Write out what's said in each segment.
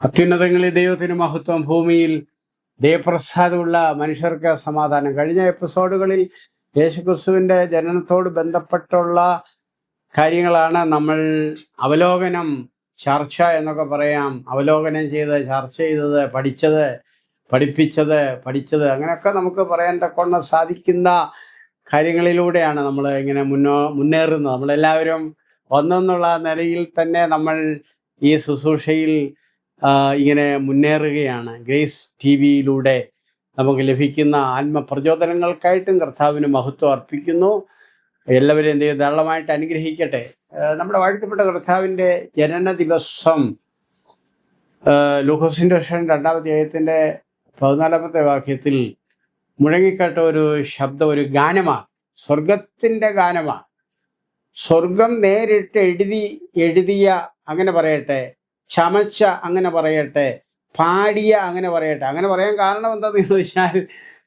അത്യുന്നതങ്ങളിൽ ദൈവത്തിന് മഹത്വം, ഭൂമിയിൽ ദൈവപ്രസാദമുള്ള മനുഷ്യർക്ക് സമാധാനം. കഴിഞ്ഞ എപ്പിസോഡുകളിൽ യേശുക്രിസ്തുവിൻ്റെ ജനനത്തോട് ബന്ധപ്പെട്ടുള്ള കാര്യങ്ങളാണ് നമ്മൾ അവലോകനം, ചർച്ച എന്നൊക്കെ പറയാം. അവലോകനം ചെയ്ത്, ചർച്ച ചെയ്തത്, പഠിപ്പിച്ചത് അങ്ങനെയൊക്കെ നമുക്ക് പറയാൻ തക്കവണ്ണം സാധിക്കുന്ന കാര്യങ്ങളിലൂടെയാണ് നമ്മൾ ഇങ്ങനെ മുന്നേറുന്നത്. നമ്മളെല്ലാവരും ഒന്നെന്നുള്ള നിലയിൽ തന്നെ നമ്മൾ ഈ ശുശ്രൂഷയിൽ ഇങ്ങനെ മുന്നേറുകയാണ്. ഗ്രേസ് TV-യിലൂടെ നമുക്ക് ലഭിക്കുന്ന ആത്മപ്രചോദനങ്ങൾക്കായിട്ടും കർത്താവിന് മഹത്വം അർപ്പിക്കുന്നു. എല്ലാവരും എന്ത് ചെയ്യും, ധാരാളമായിട്ട് അനുഗ്രഹിക്കട്ടെ. നമ്മുടെ വാഴ്ത്തപ്പെട്ട കർത്താവിൻ്റെ ജനന ദിവസം ലൂക്കോസിൻ്റെ 2-ാം അധ്യായത്തിൻ്റെ 14-ാമത്തെ വാക്യത്തിൽ മുഴങ്ങിക്കേട്ട ഒരു ശബ്ദം, ഒരു ഗാനമാണ്, സ്വർഗത്തിൻ്റെ ഗാനമാണ്. സ്വർഗം നേരിട്ട് എഴുതിയ അങ്ങനെ പറയട്ടെ, ചമച്ച അങ്ങനെ പറയട്ടെ, പാടിയ അങ്ങനെ പറയട്ടെ. അങ്ങനെ പറയാൻ കാരണം എന്താണെന്ന് ചോദിച്ചാൽ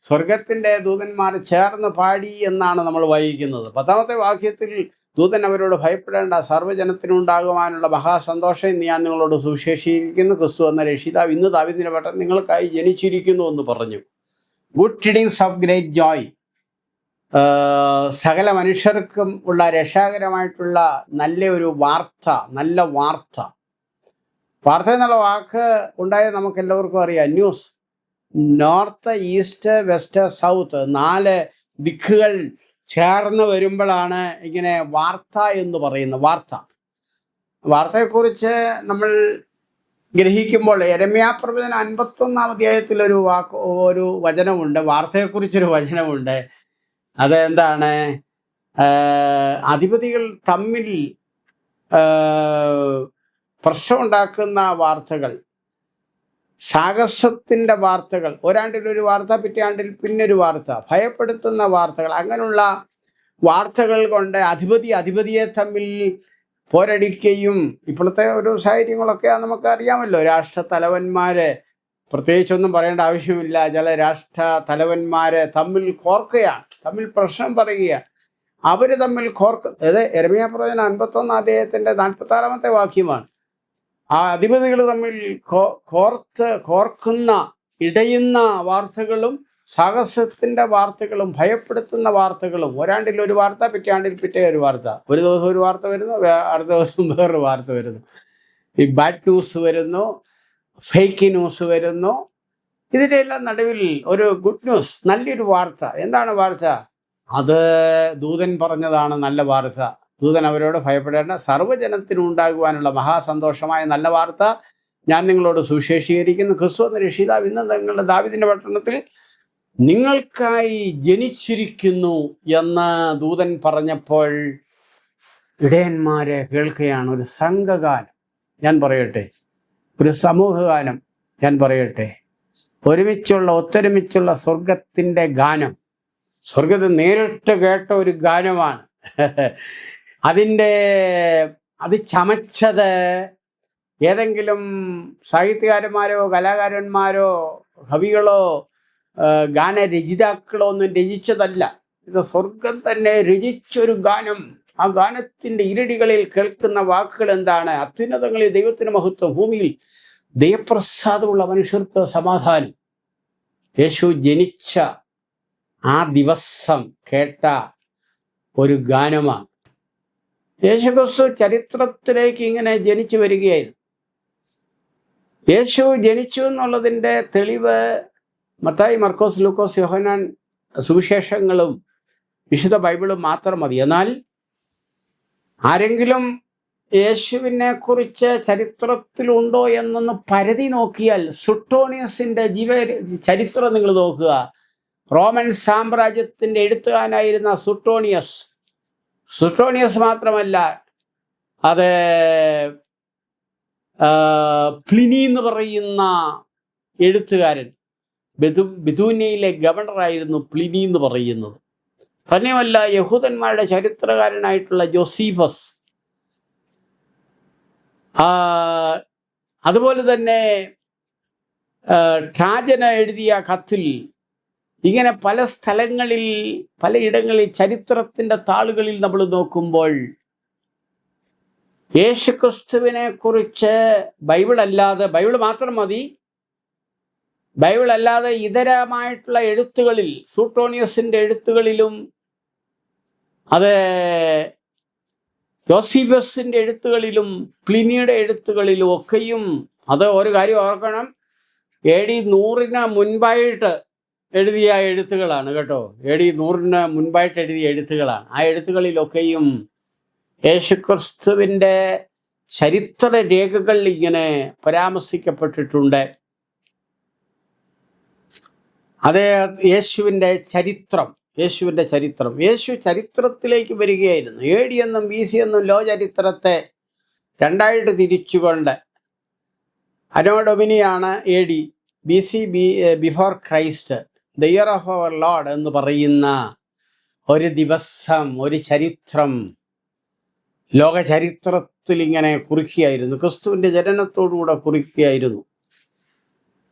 സ്വർഗത്തിൻ്റെ ദൂതന്മാർ ചേർന്ന് പാടി എന്നാണ് നമ്മൾ വായിക്കുന്നത്. 10-ാമത്തെ വാക്യത്തിൽ ദൂതൻ അവരോട് ഭയപ്പെടേണ്ട, സർവ്വജനത്തിനുണ്ടാകുവാനുള്ള മഹാസന്തോഷം ഞാൻ നിങ്ങളോട് സുവിശേഷീകരിക്കുന്നു. ക്രിസ്തു എന്ന രക്ഷിതാവ് ഇന്ന് ദാവീദിന്റെ പട്ടണത്തിൽ നിങ്ങൾക്കായി ജനിച്ചിരിക്കുന്നു എന്ന് പറഞ്ഞു. Good tidings of great joy. സകല മനുഷ്യർക്കും ഉള്ള രക്ഷാകരമായിട്ടുള്ള നല്ല വാർത്ത. വാർത്ത എന്നുള്ള വാക്ക് ഉണ്ടായത് നമുക്ക് എല്ലാവർക്കും അറിയാം. News, north, east, west, south 4 ദിക്കുകൾ ചേർന്ന് വരുമ്പോഴാണ് ഇങ്ങനെ വാർത്ത എന്ന് പറയുന്നത്. വാർത്തയെക്കുറിച്ച് നമ്മൾ ഗ്രഹിക്കുമ്പോൾ യെരമ്യാപ്രവചനം 51-ാം അധ്യായത്തിൽ ഒരു വചനമുണ്ട്. വാർത്തയെക്കുറിച്ചൊരു വചനമുണ്ട്. അത് എന്താണ്? അധിപതികൾ തമ്മിൽ പ്രശ്നമുണ്ടാക്കുന്ന വാർത്തകൾ, സാഹസത്തിൻ്റെ വാർത്തകൾ, ഒരാണ്ടിൽ ഒരു വാർത്ത, പിറ്റേ ആണ്ടിൽ പിന്നൊരു വാർത്ത, ഭയപ്പെടുത്തുന്ന വാർത്തകൾ, അങ്ങനെയുള്ള വാർത്തകൾ കൊണ്ട് അധിപതിയെ തമ്മിൽ പോരടിക്കുകയും, ഇപ്പോഴത്തെ ഒരു സാഹചര്യങ്ങളൊക്കെ നമുക്കറിയാമല്ലോ. രാഷ്ട്രത്തലവന്മാര്, പ്രത്യേകിച്ചൊന്നും പറയേണ്ട ആവശ്യമില്ല, ചില രാഷ്ട്ര തലവന്മാര് തമ്മിൽ കോർക്കുകയാണ്, തമ്മിൽ പ്രശ്നം പറയുകയാണ്. അവർ തമ്മിൽ അത് യെരമ്യാപ്രവചനം 51-ാം അധ്യായത്തിൻ്റെ 46-ാമത്തെ വാക്യമാണ്. ആ അധിപതികൾ തമ്മിൽ കോർക്കുന്ന, ഇടയുന്ന വാർത്തകളും, സാഹസത്തിൻ്റെ വാർത്തകളും, ഭയപ്പെടുത്തുന്ന വാർത്തകളും. ഒരാണ്ടിൽ ഒരു വാർത്ത, പിറ്റേ ആണ്ടിൽ പിറ്റേ ഒരു വാർത്ത. ഒരു ദിവസം ഒരു വാർത്ത വരുന്നു, അടുത്ത ദിവസം വേറൊരു വാർത്ത വരുന്നു. ഈ ബാഡ് ന്യൂസ് വരുന്നു, ഫേക്ക് ന്യൂസ് വരുന്നു. ഇതിൻ്റെ എല്ലാം നടുവിൽ ഒരു ഗുഡ് ന്യൂസ്, നല്ലൊരു വാർത്ത. എന്താണ് വാർത്ത? അത് ദൂതൻ പറഞ്ഞതാണ് നല്ല വാർത്ത. ദൂതൻ അവരോട് ഭയപ്പെടേണ്ട, സർവ്വജനത്തിനുണ്ടാകുവാനുള്ള മഹാസന്തോഷമായ നല്ല വാർത്ത ഞാൻ നിങ്ങളോട് സുവിശേഷീകരിക്കുന്നു. ക്രിസ്തു എന്ന രക്ഷിതാവ് ഇന്ന് നിങ്ങളുടെ ദാവീദിന്റെ പട്ടണത്തിൽ നിങ്ങൾക്കായി ജനിച്ചിരിക്കുന്നു എന്ന് ദൂതൻ പറഞ്ഞപ്പോൾ ഇടയന്മാരെ കേൾക്കുകയാണ്. ഒരു സംഘഗാനം ഞാൻ പറയട്ടെ, ഒരു സമൂഹഗാനം ഞാൻ പറയട്ടെ, ഒത്തൊരുമിച്ചുള്ള സ്വർഗത്തിൻ്റെ ഗാനം. സ്വർഗത്തിൽ നേരിട്ട് കേട്ട ഒരു ഗാനമാണ്. അത് ചമച്ചത് ഏതെങ്കിലും സാഹിത്യകാരന്മാരോ കലാകാരന്മാരോ കവികളോ ഗാനരചയിതാക്കളോ ഒന്നും രചിച്ചതല്ല. ഇത് സ്വർഗം തന്നെ രചിച്ചൊരു ഗാനം. ആ ഗാനത്തിൻ്റെ ഇരടികളിൽ കേൾക്കുന്ന വാക്കുകൾ എന്താണ്? അത്യുന്നതങ്ങളിൽ ദൈവത്തിന് മഹത്വം, ഭൂമിയിൽ ദൈവപ്രസാദമുള്ള മനുഷ്യർക്ക് സമാധാനം. യേശു ജനിച്ച ആ ദിവസം കേട്ട ഒരു ഗാനമാണ്. യേശുക്രിസ്തു ചരിത്രത്തിലേക്ക് ഇങ്ങനെ ജനിച്ചു വരികയായിരുന്നു. യേശു ജനിച്ചു എന്നുള്ളതിൻ്റെ തെളിവ് മത്തായി, മർക്കോസ്, ലൂക്കോസ്, യോഹന്നാൻ സുവിശേഷങ്ങളും വിശുദ്ധ ബൈബിളും മാത്രം മതി. എന്നാൽ ആരെങ്കിലും യേശുവിനെ കുറിച്ച് ചരിത്രത്തിലുണ്ടോ എന്നൊന്ന് പരതി നോക്കിയാൽ, സുട്ടോണിയസിൻ്റെ ചരിത്രം നിങ്ങൾ നോക്കുക. റോമൻ സാമ്രാജ്യത്തിൻ്റെ എഴുത്തുകാരനായിരുന്ന സുട്ടോണിയസ് മാത്രമല്ല, അത് പ്ലിനി എന്ന് പറയുന്ന എഴുത്തുകാരൻ, ബിഥൂന്യയിലെ ഗവർണറായിരുന്നു പ്ലിനി എന്ന് പറയുന്നത്. തന്നെയുമല്ല, യഹൂദന്മാരുടെ ചരിത്രകാരനായിട്ടുള്ള ജോസീഫസ്, അതുപോലെ തന്നെ ട്രാജന് എഴുതിയ കത്തിൽ, ഇങ്ങനെ പല സ്ഥലങ്ങളിൽ, പലയിടങ്ങളിൽ ചരിത്രത്തിൻ്റെ താളുകളിൽ നമ്മൾ നോക്കുമ്പോൾ യേശുക്രിസ്തുവിനെ കുറിച്ച് ബൈബിൾ മാത്രം മതി, ബൈബിൾ അല്ലാതെ ഇതരമായിട്ടുള്ള എഴുത്തുകളിൽ, സൂട്ടോണിയസിന്റെ എഴുത്തുകളിലും അത് യോസീഫസിന്റെ എഴുത്തുകളിലും പ്ലിനിയുടെ എഴുത്തുകളിലും ഒക്കെയും, അത് ഒരു കാര്യം ഓർക്കണം, AD 100 മുൻപായിട്ട് എഴുതിയ എഴുത്തുകളാണ് കേട്ടോ. AD 100 മുൻപായിട്ട് എഴുതിയ എഴുത്തുകളാണ്. ആ എഴുത്തുകളിലൊക്കെയും യേശുക്രിസ്തുവിൻ്റെ ചരിത്ര രേഖകൾ ഇങ്ങനെ പരാമർശിക്കപ്പെട്ടിട്ടുണ്ട്. അത് യേശുവിൻ്റെ ചരിത്രം. യേശു ചരിത്രത്തിലേക്ക് വരികയായിരുന്നു. AD എന്നും BC എന്നും ലോ ചരിത്രത്തെ രണ്ടായിട്ട് തിരിച്ചുകൊണ്ട് അനോ ഡൊമിനിയാണ് AD, BC before Christ, the year of our Lord എന്ന് പറയുന്ന ഒരു ദിവസം, ഒരു ചരിത്രം ലോക ചരിത്രത്തിൽ ഇങ്ങനെ കുറിക്കുകയായിരുന്നു. ക്രിസ്തുവിൻ്റെ ജനനത്തോടുകൂടെ കുറിക്കുകയായിരുന്നു.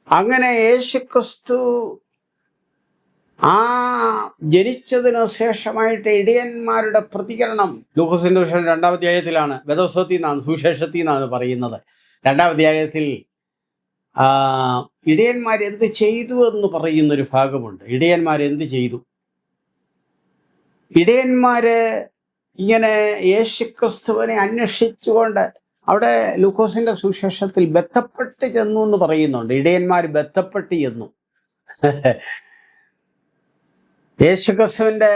അങ്ങനെ യേശുക്രിസ്തു ആ ജനിച്ചതിനു ശേഷമായിട്ട് ഇടയന്മാരുടെ പ്രതികരണം ലൂക്കോസിന്റെ സുവിശേഷം 2-ാം അധ്യായത്തിലാണ്, വേദോത്സവത്തിൽ നിന്നാണ്, സുവിശേഷത്തിൽ നിന്നാണ് പറയുന്നത്. 2-ാം അധ്യായത്തിൽ ഇടയന്മാരെന്ത് ചെയ്തു എന്ന് പറയുന്നൊരു ഭാഗമുണ്ട്. ഇടയന്മാരെന്ത് ചെയ്തു? ഇടയന്മാര് ഇങ്ങനെ യേശുക്രിസ്തുവിനെ അന്വേഷിച്ചുകൊണ്ട് അവിടെ ലൂക്കോസിന്റെ സുവിശേഷത്തിൽ ബന്ധപ്പെട്ട് ചെന്നു എന്ന് പറയുന്നുണ്ട്. ഇടയന്മാർ ബന്ധപ്പെട്ട് ചെന്നു. യേശുക്രിസ്തുവിന്റെ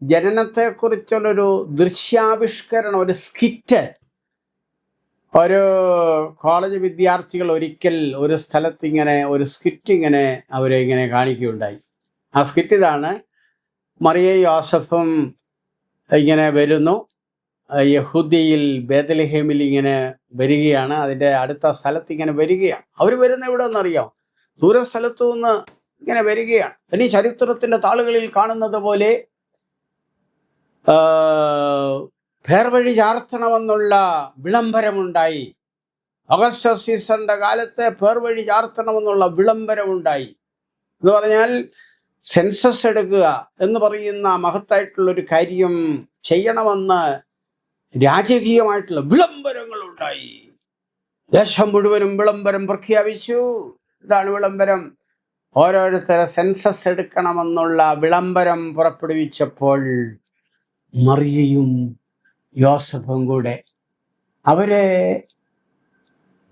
ജനനത്തെക്കുറിച്ചുള്ളൊരു ദൃശ്യാവിഷ്കരണം, ഒരു സ്കിറ്റ്, ഒരു കോളേജ് വിദ്യാർത്ഥികൾ ഒരിക്കൽ ഒരു സ്ഥലത്ത് ഇങ്ങനെ ഒരു സ്കിറ്റ് ഇങ്ങനെ അവരെ ഇങ്ങനെ കാണിക്കുകയുണ്ടായി. ആ സ്കിറ്റ് ഇതാണ്: മറിയയും യോസഫും ഇങ്ങനെ വരുന്നു, യഹൂദിയിൽ ബേത്ലഹേമിൽ ഇങ്ങനെ വരികയാണ്, അതിൻ്റെ അടുത്ത സ്ഥലത്ത് ഇങ്ങനെ വരികയാണ്. അവർ വരുന്ന എവിടെ നിന്നറിയാം? ദൂരസ്ഥലത്തു നിന്ന് ഇങ്ങനെ വരികയാണ്. ഇനി ചരിത്രത്തിൻ്റെ താളുകളിൽ കാണുന്നത് പോലെ പേർവഴി ചാർത്തണമെന്നുള്ള വിളംബരമുണ്ടായി. ഓഗസ്റ്റസ് സീസറിന്റെ കാലത്ത് പേർവഴി ചാർത്തണമെന്നുള്ള വിളംബരമുണ്ടായി. എന്ന് പറഞ്ഞാൽ സെൻസസ് എടുക്കുക എന്ന് പറയുന്ന മഹത്തായിട്ടുള്ളൊരു കാര്യം ചെയ്യണമെന്ന് രാജകീയമായിട്ടുള്ള വിളംബരങ്ങളുണ്ടായി. ദേശം മുഴുവനും വിളംബരം പ്രഖ്യാപിച്ചു. ഇതാണ് വിളംബരം. ഓരോരുത്തരെ സെൻസസ് എടുക്കണമെന്നുള്ള വിളംബരം പുറപ്പെടുവിച്ചപ്പോൾ മറിയയും യോസഫും കൂടെ അവരെ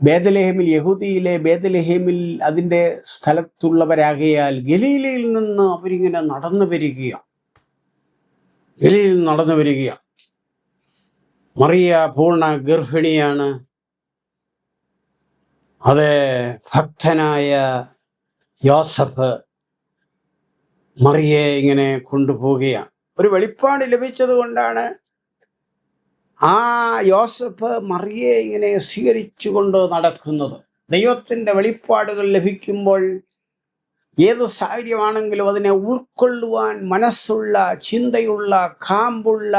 ബേത്ലഹേമിൽ, യഹൂദിയിലെ ബേത്ലഹേമിൽ അതിൻ്റെ സ്ഥലത്തുള്ളവരാകയാൽ ഗലീലയിൽ നിന്ന് അവരിങ്ങനെ നടന്നു വരികയാണ്. മറിയ പൂർണ്ണ ഗർഭിണിയാണ്. അത് ഭക്തനായ യോസഫ് മറിയെ ഇങ്ങനെ കൊണ്ടുപോവുകയാണ്. ഒരു വെളിപ്പാട് ലഭിച്ചത് കൊണ്ടാണ് ആ യോസഫ് മറിയെ ഇങ്ങനെ സ്വീകരിച്ചു കൊണ്ട് നടക്കുന്നത്. ദൈവത്തിൻ്റെ വെളിപ്പാടുകൾ ലഭിക്കുമ്പോൾ ഏത് സാഹചര്യമാണെങ്കിലും അതിനെ ഉൾക്കൊള്ളുവാൻ മനസ്സുള്ള, ചിന്തയുള്ള, കാമ്പുള്ള,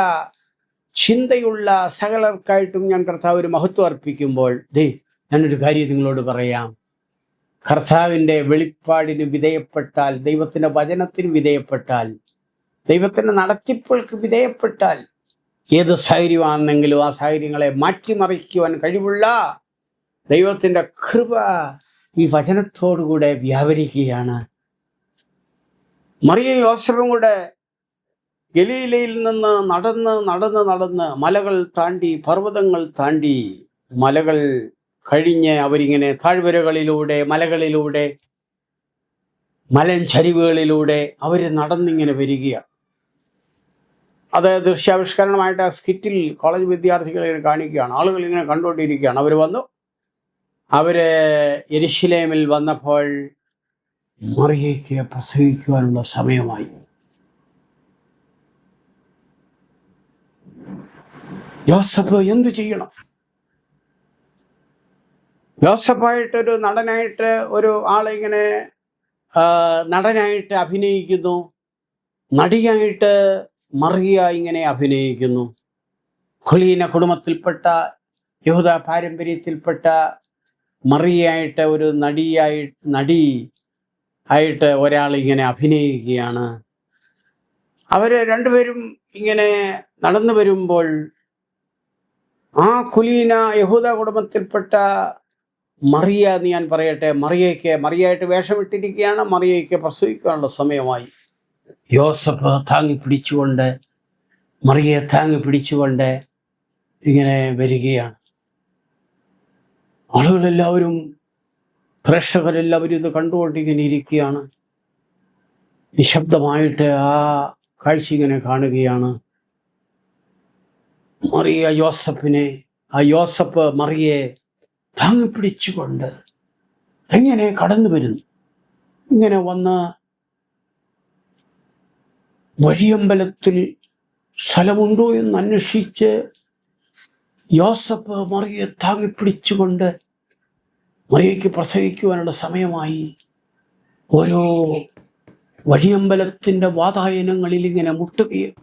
ചിന്തയുള്ള സകലർക്കായിട്ടും ഞാൻ കർത്താവ് ഒരു മഹത്വം അർപ്പിക്കുമ്പോൾ, ഞാനൊരു കാര്യം നിങ്ങളോട് പറയാം. കർത്താവിൻ്റെ വെളിപ്പാടിന് വിധേയപ്പെട്ടാൽ, ദൈവത്തിൻ്റെ വചനത്തിന് വിധേയപ്പെട്ടാൽ, ദൈവത്തിൻ്റെ നടത്തിപ്പുകൾക്ക് വിധേയപ്പെട്ടാൽ, ഏത് സാഹചര്യമാണെന്നെങ്കിലും ആ സാഹചര്യങ്ങളെ മാറ്റിമറിക്കുവാൻ കഴിവുള്ള ദൈവത്തിൻ്റെ കൃപ ഈ വചനത്തോടുകൂടെ വ്യാപരിക്കുകയാണ്. മറിയയും യോസഫും കൂടെ ഗലീലയിൽ നിന്ന് നടന്ന് മലകൾ താണ്ടി, പർവ്വതങ്ങൾ താണ്ടി, മലകൾ കഴിഞ്ഞ് അവരിങ്ങനെ താഴ്വരകളിലൂടെ, മലകളിലൂടെ, മലഞ്ചരിവുകളിലൂടെ അവർ നടന്നിങ്ങനെ വരികയാണ്. അത് ദൃശ്യാവിഷ്കരണമായിട്ട് ആ സ്കിറ്റിൽ കോളേജ് വിദ്യാർത്ഥികളെ കാണിക്കുകയാണ്. ആളുകൾ ഇങ്ങനെ കണ്ടുകൊണ്ടിരിക്കുകയാണ്. അവർ വന്നു. അവർ യെരുശലേമിൽ വന്നപ്പോൾ മറിയയ്ക്ക് പ്രസവിക്കുവാനുള്ള സമയമായി. യോസഫ് എന്തു ചെയ്യണം? യോസഫായിട്ടൊരു നടനായിട്ട് ഒരു ആളിങ്ങനെ നടനായിട്ട് അഭിനയിക്കുന്നു, നടിയായിട്ട് മറിയ ഇങ്ങനെ അഭിനയിക്കുന്നു. ഖുലീന കുടുംബത്തിൽപ്പെട്ട, യഹൂദ പാരമ്പര്യത്തിൽപ്പെട്ട മറിയായിട്ട് ഒരു നടി ആയിട്ട് ഒരാൾ ഇങ്ങനെ അഭിനയിക്കുകയാണ്. അവർ രണ്ടുപേരും ഇങ്ങനെ നടന്നു വരുമ്പോൾ ആ കുലീന യഹൂദ കുടുംബത്തിൽപ്പെട്ട മറിയ എന്ന് ഞാൻ പറയട്ടെ, മറിയായിട്ട് വേഷമിട്ടിരിക്കുകയാണ്. മറിയയ്ക്ക് പ്രസവിക്കാനുള്ള സമയമായി. യോസഫ് താങ്ങി പിടിച്ചുകൊണ്ട്, മറിയയെ താങ്ങി പിടിച്ചുകൊണ്ട് ഇങ്ങനെ വരികയാണ്. ആളുകളെല്ലാവരും, പ്രേക്ഷകരെല്ലാവരും ഇത് കണ്ടുകൊണ്ടിങ്ങനെ ഇരിക്കുകയാണ്. നിശബ്ദമായിട്ട് ആ കാഴ്ച ഇങ്ങനെ കാണുകയാണ്. യോസഫ് മറിയയെ താങ്ങി പിടിച്ചുകൊണ്ട് എങ്ങനെ കടന്നു വരുന്നു. ഇങ്ങനെ വന്ന് വഴിയമ്പലത്തിൽ സ്ഥലമുണ്ടോ എന്ന് അന്വേഷിച്ച് യോസഫ് മറിയയെ താങ്ങി പിടിച്ചുകൊണ്ട്, മറിയയ്ക്ക് പ്രസവിക്കുവാനുള്ള സമയമായി, ഓരോ വഴിയമ്പലത്തിൻ്റെ വാതായനങ്ങളിൽ ഇങ്ങനെ മുട്ടുകയും,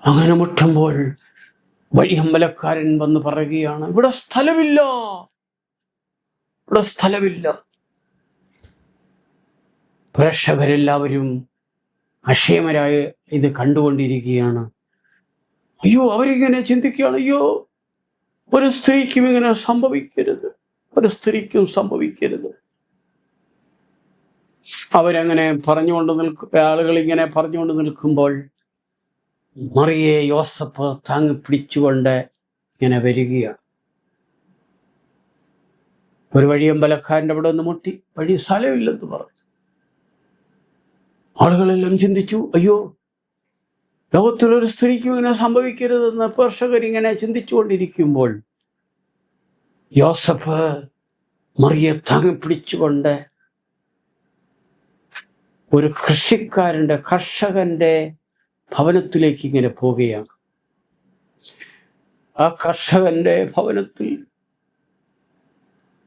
അങ്ങനെ മുട്ടുമ്പോൾ വഴിയമ്പലക്കാരൻ വന്ന് പറയുകയാണ്, ഇവിടെ സ്ഥലമില്ല. പ്രേക്ഷകരെല്ലാവരും അക്ഷേമരായി ഇത് കണ്ടുകൊണ്ടിരിക്കുകയാണ്. അയ്യോ, അവരിങ്ങനെ ചിന്തിക്കുകയാണ്, അയ്യോ, ഒരു സ്ത്രീക്കും ഇങ്ങനെ സംഭവിക്കരുത്, അവരങ്ങനെ ആളുകളിങ്ങനെ പറഞ്ഞുകൊണ്ട് നിൽക്കുമ്പോൾ മറിയയെ യോസഫ് താങ്ങി പിടിച്ചുകൊണ്ട് ഇങ്ങനെ വരികയാണ്. ഒരു വഴിയമ്പലക്കാരൻ്റെ അവിടെ ഒന്ന് മുട്ടി, വഴി സ്ഥലമില്ലെന്ന് പറഞ്ഞു. ആളുകളെല്ലാം ചിന്തിച്ചു, അയ്യോ, ലോകത്തിലൊരു സ്ത്രീക്കും ഇങ്ങനെ സംഭവിക്കരുതെന്ന് പ്രേക്ഷകരിങ്ങനെ ചിന്തിച്ചുകൊണ്ടിരിക്കുമ്പോൾ യോസഫ് മറിയയെ താങ്ങി പിടിച്ചുകൊണ്ട് ഒരു കർഷകന്റെ ഭവനത്തിലേക്ക് ഇങ്ങനെ പോവുകയാണ്. ആ കർഷകന്റെ ഭവനത്തിൽ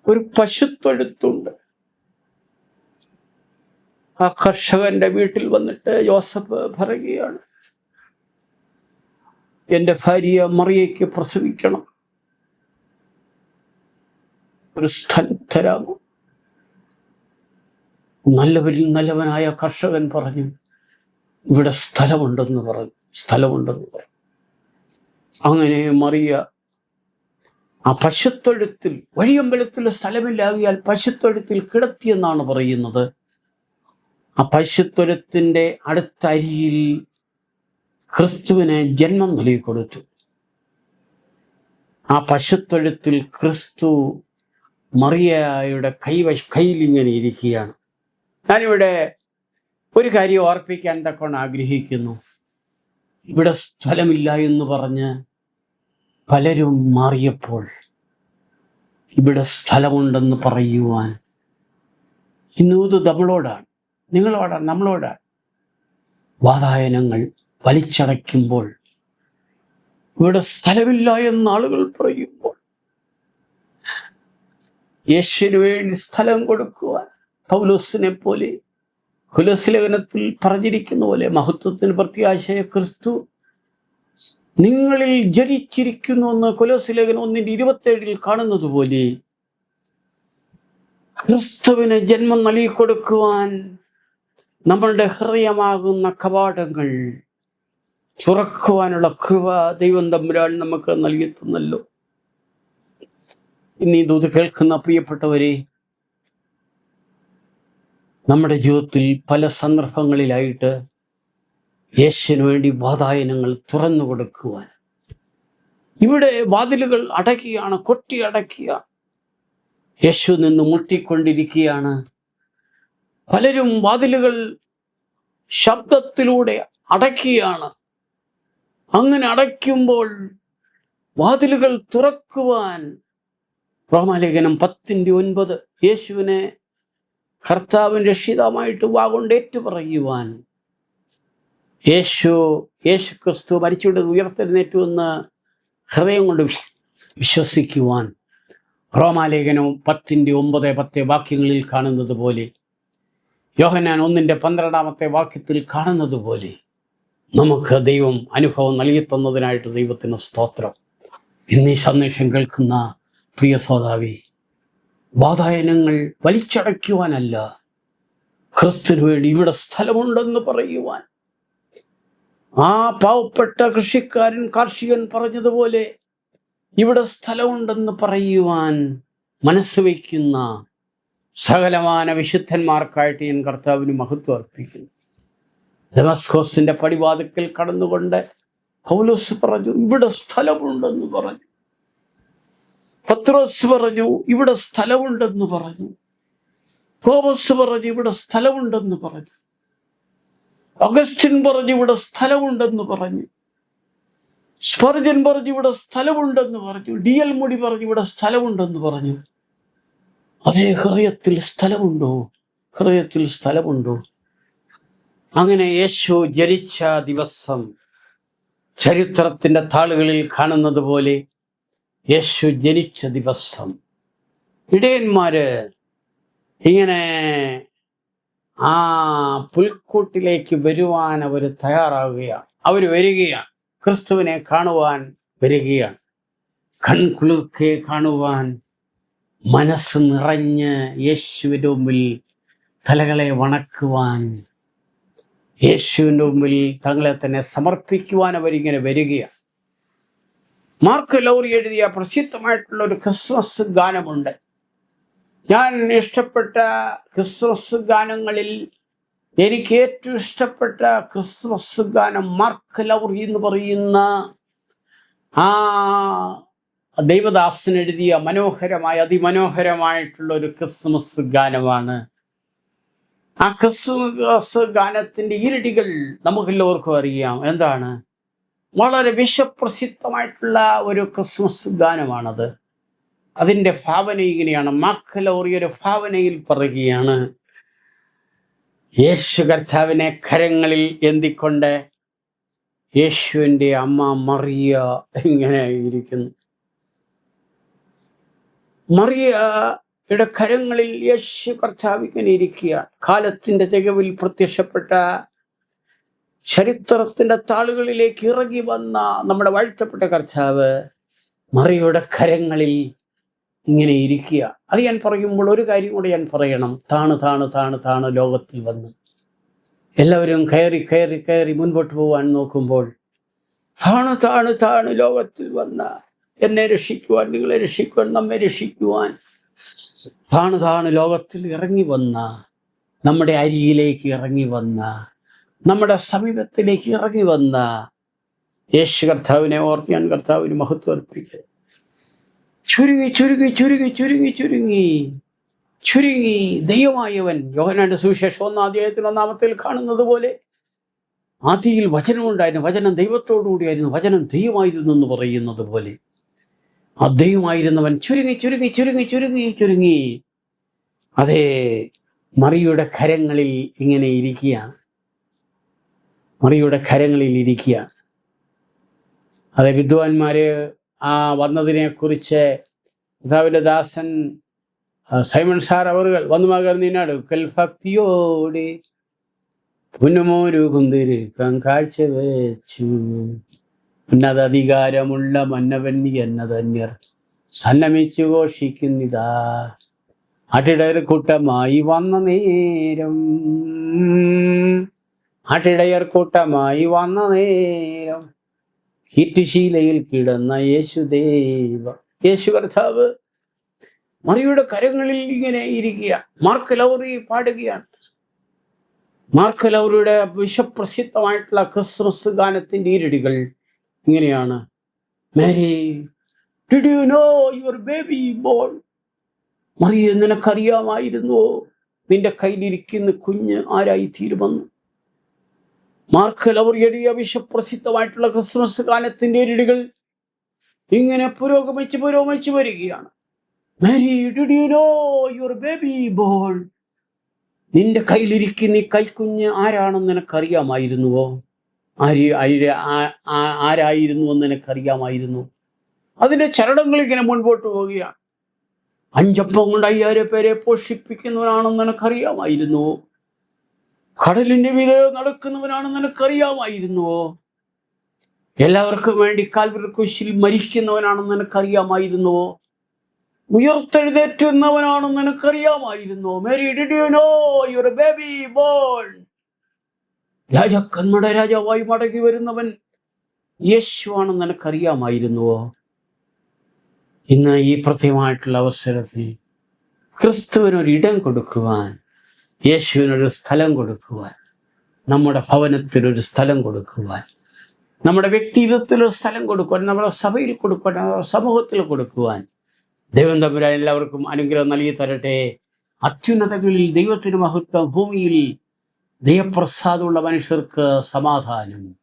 ഒരു പശുത്തൊഴുത്തുണ്ട്. ആ കർഷകന്റെ വീട്ടിൽ വന്നിട്ട് യോസഫ് പറയുകയാണ്, എൻ്റെ ഭാര്യ മറിയയ്ക്ക് പ്രസവിക്കണം, ഒരു സ്ഥലം തരാമോ? നല്ലവനായ കർഷകൻ പറഞ്ഞു, ഇവിടെ സ്ഥലമുണ്ടെന്ന് പറഞ്ഞു. അങ്ങനെ മറിയ ആ പശുത്തൊഴുത്തിൽ, വഴിയമ്പലത്തിൽ സ്ഥലമില്ലാകിയാൽ പശുത്തൊഴുത്തിൽ കിടത്തിയെന്നാണ് പറയുന്നത്. ആ പശുത്തൊഴുത്തിൻ്റെ അടുത്ത അരിയിൽ ക്രിസ്തുവിനെ ജന്മം നൽകി കൊടുത്തു. ആ പശുത്തൊഴുത്തിൽ ക്രിസ്തു മറിയയുടെ കയ്യിൽ ഇങ്ങനെ ഇരിക്കുകയാണ്. ഞാനിവിടെ ഒരു കാര്യം ഓർപ്പിക്കാൻ തക്കവണ്ണം ആഗ്രഹിക്കുന്നു. ഇവിടെ സ്ഥലമില്ല എന്ന് പറഞ്ഞ് പലരും മാറിയപ്പോൾ ഇവിടെ സ്ഥലമുണ്ടെന്ന് പറയുവാൻ ഇന്നത് നമ്മളോടാണ്, നമ്മളോടാണ്. വാതായനങ്ങൾ വലിച്ചടയ്ക്കുമ്പോൾ, ഇവിടെ സ്ഥലമില്ല എന്ന് ആളുകൾ പറയുമ്പോൾ, യേശുവിന് വേണ്ടി സ്ഥലം കൊടുക്കുവാൻ പൗലോസിനെ പോലെ കൊലോസ്യ ലേഖനത്തിൽ പറഞ്ഞിരിക്കുന്ന പോലെ, മഹത്വത്തിന് പ്രത്യാശയായ ക്രിസ്തു നിങ്ങളിൽ ജനിച്ചിരിക്കുന്നു എന്ന് കൊലോസ്യ ലേഖനം 1:27 കാണുന്നത് പോലെ, ക്രിസ്തുവിന് ജന്മം നൽകി കൊടുക്കുവാൻ നമ്മളുടെ ഹൃദയമാകുന്ന കവാടങ്ങൾ തുറക്കുവാനുള്ള കൃപ ദൈവം തമ്പുരാൻ നമുക്ക് നൽകി തന്നല്ലോ. ഇന്ന് ഈ ദൂത് കേൾക്കുന്ന പ്രിയപ്പെട്ടവരെ, നമ്മുടെ ജീവിതത്തിൽ പല സന്ദർഭങ്ങളിലായിട്ട് യേശുവിന് വേണ്ടി വാതായനങ്ങൾ തുറന്നു കൊടുക്കുവാൻ, ഇവിടെ വാതിലുകൾ അടയ്ക്കുകയാണ്, കൊട്ടി അടയ്ക്കുക. യേശു നിന്ന് മുട്ടിക്കൊണ്ടിരിക്കുകയാണ്. പലരും വാതിലുകൾ ശബ്ദത്തിലൂടെ അടയ്ക്കുകയാണ്. അങ്ങനെ അടയ്ക്കുമ്പോൾ വാതിലുകൾ തുറക്കുവാൻ റോമാലേഖനം 10:9 യേശുവിനെ കർത്താവിൻ രക്ഷിതാവായിട്ട് വാഗൊണ്ട് ഏറ്റുപറയുവാൻ, യേശു ക്രിസ്തു മരിച്ചുകൊണ്ട് ഉയർത്തെഴുന്നേറ്റു എന്ന് ഹൃദയം കൊണ്ട് വിശ്വസിക്കുവാൻ റോമാലേഖനം 10:9-10 വാക്യങ്ങളിൽ കാണുന്നത് പോലെ, യോഹന്നാൻ 1:12 വാക്യത്തിൽ കാണുന്നത് പോലെ നമുക്ക് ദൈവം അനുഭവം നൽകി തന്നതിനായിട്ട് ദൈവത്തിന് സ്തോത്രം. ഇന്നീ സന്ദേശം കേൾക്കുന്ന പ്രിയ സഹോദരീ, വാതായനങ്ങൾ വലിച്ചടയ്ക്കുവാനല്ല, ക്രിസ്തുവിന് വേണ്ടി ഇവിടെ സ്ഥലമുണ്ടെന്ന് പറയുവാൻ, ആ പാവപ്പെട്ട കൃഷിക്കാരൻ കാർഷികൻ പറഞ്ഞതുപോലെ ഇവിടെ സ്ഥലമുണ്ടെന്ന് പറയുവാൻ മനസ്സ് വയ്ക്കുന്ന സകലമാന വിശുദ്ധന്മാർക്കായിട്ട് ഞാൻ കർത്താവിന് മഹത്വം അർപ്പിക്കുന്നു. ദമസ്കോസിന്റെ പടിവാതിക്കൽ കടന്നുകൊണ്ട് പൗലോസ് പറഞ്ഞു, ഇവിടെ സ്ഥലമുണ്ടെന്ന് പറഞ്ഞു. പത്രോസ് പറഞ്ഞു, ഇവിടെ സ്ഥലമുണ്ടെന്ന് പറഞ്ഞു. തോമസ് പറഞ്ഞു, ഇവിടെ സ്ഥലമുണ്ടെന്ന് പറഞ്ഞു. അഗസ്റ്റിൻ പറഞ്ഞു, ഇവിടെ സ്ഥലമുണ്ടെന്ന് പറഞ്ഞു. സ്പർജൻ പറഞ്ഞു, ഇവിടെ സ്ഥലമുണ്ടെന്ന് പറഞ്ഞു. DL മൂഡി പറഞ്ഞു, ഇവിടെ സ്ഥലമുണ്ടെന്ന് പറഞ്ഞു. അതേ, ഹൃദയത്തിൽ സ്ഥലമുണ്ടോ? ഹൃദയത്തിൽ സ്ഥലമുണ്ടോ? അങ്ങനെ യേശു ജനിച്ച ദിവസം ചരിത്രത്തിന്റെ താളുകളിൽ കാണുന്നത് പോലെ യേശു ജനിച്ച ദിവസം ഇടയന്മാര് ഇങ്ങനെ ആ പുൽക്കൂട്ടിലേക്ക് വരുവാൻ അവർ തയ്യാറാവുകയാണ്. അവർ വരികയാണ്, ക്രിസ്തുവിനെ കാണുവാൻ വരികയാണ്. കൺകുളിർക്കെ കാണുവാൻ മനസ്സ് നിറഞ്ഞ് യേശുവിൻ്റെ മുമ്പിൽ തലകളെ വണക്കുവാൻ, യേശുവിൻ്റെ മുമ്പിൽ തങ്ങളെ തന്നെ സമർപ്പിക്കുവാൻ അവരിങ്ങനെ വരികയാണ്. മാർക്ക് ലൗറി എഴുതിയ പ്രസിദ്ധമായിട്ടുള്ള ഒരു ക്രിസ്മസ് ഗാനമുണ്ട്. ഞാൻ ഇഷ്ടപ്പെട്ട ക്രിസ്മസ് ഗാനങ്ങളിൽ എനിക്ക് ഏറ്റവും ഇഷ്ടപ്പെട്ട ക്രിസ്മസ് ഗാനം മാർക്ക് ലൗറി എന്ന് പറയുന്ന ആ ദൈവദാസൻ എഴുതിയ അതിമനോഹരമായിട്ടുള്ള ഒരു ക്രിസ്മസ് ഗാനമാണ്. ആ ക്രിസ്മസ് ഗാനത്തിന്റെ ഈരടികൾ നമുക്കെല്ലാവർക്കും അറിയാം. എന്താണ്? വളരെ വിശ്വപ്രസിദ്ധമായിട്ടുള്ള ഒരു ക്രിസ്മസ് ഗാനമാണത്. അതിൻ്റെ ഭാവന ഇങ്ങനെയാണ്. മാർക്ക് ലൗറി ഒരു ഭാവനയിൽ പറയുകയാണ്, യേശു കർത്താവിനെ കരങ്ങളിൽ എന്തിക്കൊണ്ട് യേശുവിൻ്റെ അമ്മ മറിയ ഇങ്ങനെ ഇരിക്കുന്നു. മറിയയുടെ കരങ്ങളിൽ യേശു കർത്താവ് ഇങ്ങനെ ഇരിക്കുക. കാലത്തിന്റെ തികവിൽ പ്രത്യക്ഷപ്പെട്ട ചരിത്രത്തിന്റെ താളുകളിലേക്ക് ഇറങ്ങി വന്ന നമ്മുടെ വാഴ്ത്തപ്പെട്ട കർത്താവ് മറിയയുടെ കരങ്ങളിൽ ഇങ്ങനെ ഇരിക്കുക. അത് ഞാൻ പറയുമ്പോൾ ഒരു കാര്യം കൂടെ ഞാൻ പറയണം. താണ് ലോകത്തിൽ വന്ന് എല്ലാവരും കയറി മുൻപോട്ട് പോകാൻ നോക്കുമ്പോൾ താണ് ലോകത്തിൽ വന്ന എന്നെ രക്ഷിക്കുവാൻ, നിങ്ങളെ രക്ഷിക്കുവാൻ, നമ്മെ രക്ഷിക്കുവാൻ താണ് ലോകത്തിൽ ഇറങ്ങി വന്ന, നമ്മുടെ അരികിലേക്ക് ഇറങ്ങി വന്ന, നമ്മുടെ സമീപത്തിലേക്ക് ഇറങ്ങി വന്ന യേശു കർത്താവിനെ ഓർത്ത് ഞാൻ കർത്താവിന് മഹത്വം അർപ്പിക്കുക. ചുരുങ്ങി ദൈവമായവൻ. യോഹന്നാന്റെ സുവിശേഷം 1-ാം കാണുന്നത് പോലെ ആദിയിൽ വചനമുണ്ടായിരുന്നു, വചനം ദൈവത്തോടുകൂടിയായിരുന്നു, വചനം ദൈവമായിരുന്നു എന്ന് പറയുന്നത് പോലെ ആ ദൈവമായിരുന്നവൻ ചുരുങ്ങി അതേ മറിയുടെ കരങ്ങളിൽ ഇങ്ങനെ ഇരിക്കുകയാണ്. അതെ, വിദ്വാൻമാര് ആ വന്നതിനെ കുറിച്ച് കർത്താവിന്റെ ദാസൻ സൈമൺ സാർ അവർ വന്നു മകർന്നിനടുക്കൽ ഭക്തിയോടെ പുന്നുമോരു കുന്തിരുക്കം കാഴ്ച വെച്ചു. ഉന്നതാധികാരമുള്ള മന്നവൻ എന്നതന്യർ സന്നമിച്ചു ഘോഷിക്കുന്നിതാ. ആട്ടിടയർ കൂട്ടമായി വന്ന നേരം കീറ്റുശീലയിൽ കിടന്ന യേശു കർത്താവ് മറിയുടെ കരങ്ങളിൽ ഇങ്ങനെ ഇരിക്കുക. മാർക്ക് ലൗറി പാടുകയാണ്. മാർക്ക് ലൗറിയുടെ വിശ്വപ്രസിദ്ധമായിട്ടുള്ള ക്രിസ്മസ് ഗാനത്തിന്റെ ഈരടികൾ ഇങ്ങനെയാണ്. Mary, did you know your baby born? Mariya, നിനക്കറിയാമായിരുന്നുവോ നിന്റെ കയ്യിലിരിക്കുന്ന കുഞ്ഞ് ആരായി തീരുമെന്ന്? മാർക്ക് ലൗറി എഴുതിയ വിശ്വപ്രസിദ്ധമായിട്ടുള്ള ക്രിസ്മസ് ഗാനത്തിന്റെ ഈരടികൾ ഇങ്ങനെ പുരോഗമിച്ച് വരികയാണ്. Mary, did you know your baby born? നിന്റെ കയ്യിലിരിക്കുന്ന ഈ കൈക്കുഞ്ഞ് ആരാണെന്ന് നിനക്കറിയാമായിരുന്നുവോ? ആരായിരുന്നുവെന്ന് നിനക്കറിയാമായിരുന്നു? അതിന്റെ ചരണങ്ങൾ ഇങ്ങനെ മുൻപോട്ട് പോവുകയാണ്. 5 അപ്പം കൊണ്ട് 5000 പേരെ പോഷിപ്പിക്കുന്നവനാണെന്ന് നിനക്കറിയാമായിരുന്നുവോ? കടലിന്റെ മീതെ നടക്കുന്നവനാണെന്ന് നിനക്കറിയാമായിരുന്നുവോ? എല്ലാവർക്കും വേണ്ടി കാൽവരി ക്രൂശിൽ മരിക്കുന്നവനാണെന്ന് നിനക്കറിയാമായിരുന്നുവോ? ഉയർത്തെഴുന്നേറ്റുന്നവനാണെന്ന് നിനക്കറിയാമായിരുന്നോ? Mary, did you know your baby born? രാജാക്കന്മാരുടെ രാജാവായി മടങ്ങി വരുന്നവൻ യേശുവാണെന്ന് നിനക്കറിയാമായിരുന്നുവോ? ഇന്ന് ഈ പ്രത്യേകമായിട്ടുള്ള അവസരത്തിൽ ക്രിസ്തുവിനൊരിടം കൊടുക്കുവാൻ, യേശുവിനൊരു സ്ഥലം കൊടുക്കുവാൻ, നമ്മുടെ ഭവനത്തിലൊരു സ്ഥലം കൊടുക്കുവാൻ, നമ്മുടെ വ്യക്തിത്വത്തിലൊരു സ്ഥലം കൊടുക്കുവാൻ, നമ്മുടെ സഭയിൽ കൊടുക്കുവാൻ, നമ്മുടെ സമൂഹത്തിൽ കൊടുക്കുവാൻ ദൈവം തമ്പുരാൻ എല്ലാവർക്കും അനുഗ്രഹം നൽകി തരട്ടെ. അത്യുന്നതങ്ങളിൽ ദൈവത്തിന് മഹത്വം, ഭൂമിയിൽ ദൈവപ്രസാദമുള്ള മനുഷ്യർക്ക് സമാധാനം.